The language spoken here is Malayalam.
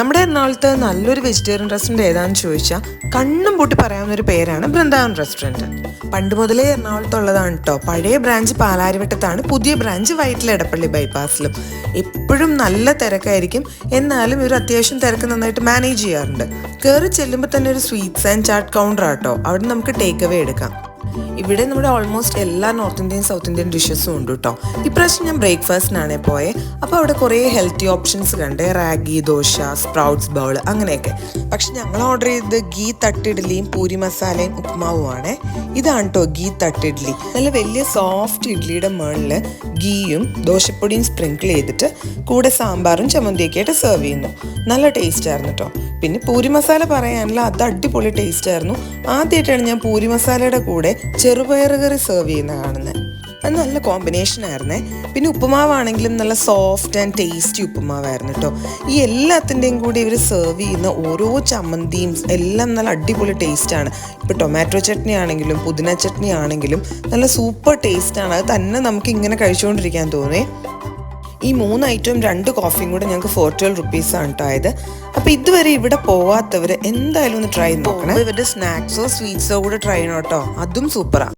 നമ്മുടെ എറണാകുളത്ത് നല്ലൊരു വെജിറ്റേറിയൻ റെസ്റ്റോറൻറ്റ് ഏതാണെന്ന് ചോദിച്ചാൽ കണ്ണും പൂട്ടി പറയാവുന്നൊരു പേരാണ് ബൃന്ദാവൻ റെസ്റ്റോറൻറ്റ്. പണ്ട് മുതലേ എറണാകുളത്തുള്ളതാണ് കേട്ടോ. പഴയ ബ്രാഞ്ച് പാലാരിവട്ടത്താണ്, പുതിയ ബ്രാഞ്ച് വൈറ്റില എടപ്പള്ളി ബൈപ്പാസിലും. എപ്പോഴും നല്ല തിരക്കായിരിക്കും, എന്നാലും ഇവർ അത്യാവശ്യം തിരക്ക് നന്നായിട്ട് മാനേജ് ചെയ്യാറുണ്ട്. കയറി ചെല്ലുമ്പോൾ തന്നെ ഒരു സ്വീറ്റ്സ് ആൻഡ് ചാറ്റ് കൗണ്ടർ ആട്ടോ. അവിടെ നമുക്ക് ടേക്ക് അവേ എടുക്കാം. ഇവിടെ നമ്മുടെ ഓൾമോസ്റ്റ് എല്ലാ നോർത്ത് ഇന്ത്യൻ സൗത്ത് ഇന്ത്യൻ ഡിഷസും ഉണ്ട് കേട്ടോ. ഇപ്രാവശ്യം ഞാൻ ബ്രേക്ക്ഫാസ്റ്റിനാണ് പോയത്. അപ്പോൾ അവിടെ കുറേ ഹെൽത്തി ഓപ്ഷൻസ് കണ്ട്, റാഗി ദോശ, സ്പ്രൗട്ട്സ് ബൗൾ അങ്ങനെയൊക്കെ. പക്ഷെ ഞങ്ങൾ ഓർഡർ ചെയ്തത് ഗീ തട്ടിഡ്ലിയും പൂരി മസാലയും ഉപ്മാവുമാണ്. ഇതാണ് കേട്ടോ ഗീ തട്ടിഡ്ലി. നല്ല വലിയ സോഫ്റ്റ് ഇഡ്ലിയുടെ മുകളിൽ ഗീയും ദോശപ്പൊടിയും സ്പ്രിങ്കിൾ ചെയ്തിട്ട് കൂടെ സാമ്പാറും ചമ്മന്തിയൊക്കെ ആയിട്ട് സെർവ് ചെയ്യുന്നു. നല്ല ടേസ്റ്റ് ആയിരുന്നു കേട്ടോ. പിന്നെ പൂരി മസാല പറയാനില്ല, അത് അടിപൊളി ടേസ്റ്റ് ആയിരുന്നു. ആദ്യമായിട്ടാണ് ഞാൻ പൂരി മസാലയുടെ കൂടെ ചെറുപയർ കറി സെർവ് ചെയ്യുന്ന കാണുന്നത്. അത് നല്ല കോമ്പിനേഷൻ ആയിരുന്നേ. പിന്നെ ഉപ്പുമാവാണെങ്കിലും നല്ല സോഫ്റ്റ് ആൻഡ് ടേസ്റ്റി ഉപ്പുമാവായിരുന്നു കേട്ടോ. ഈ എല്ലാത്തിൻ്റെയും കൂടി ഇവർ സെർവ് ചെയ്യുന്ന ഓരോ ചമ്മന്തിയും എല്ലാം നല്ല അടിപൊളി ടേസ്റ്റാണ്. ഇപ്പോൾ ടൊമാറ്റോ ചട്നി ആണെങ്കിലും പുതിന ചട്നി ആണെങ്കിലും നല്ല സൂപ്പർ ടേസ്റ്റാണ്. അത് തന്നെ നമുക്ക് ഇങ്ങനെ കഴിച്ചുകൊണ്ടിരിക്കാൻ തോന്നേ. ഈ 3 ഐറ്റവും 2 കോഫിയും കൂടെ ഞങ്ങൾക്ക് 412 റുപ്പീസാണ് കേട്ടോ ആയത്. അപ്പോൾ ഇതുവരെ ഇവിടെ പോവാത്തവർ എന്തായാലും ഒന്ന് ട്രൈ നോക്കണേ. ഇവരുടെ സ്നാക്സോ സ്വീറ്റ്സോ കൂടെ ട്രൈ ചെയ്യണം കേട്ടോ. അതും സൂപ്പറാണ്.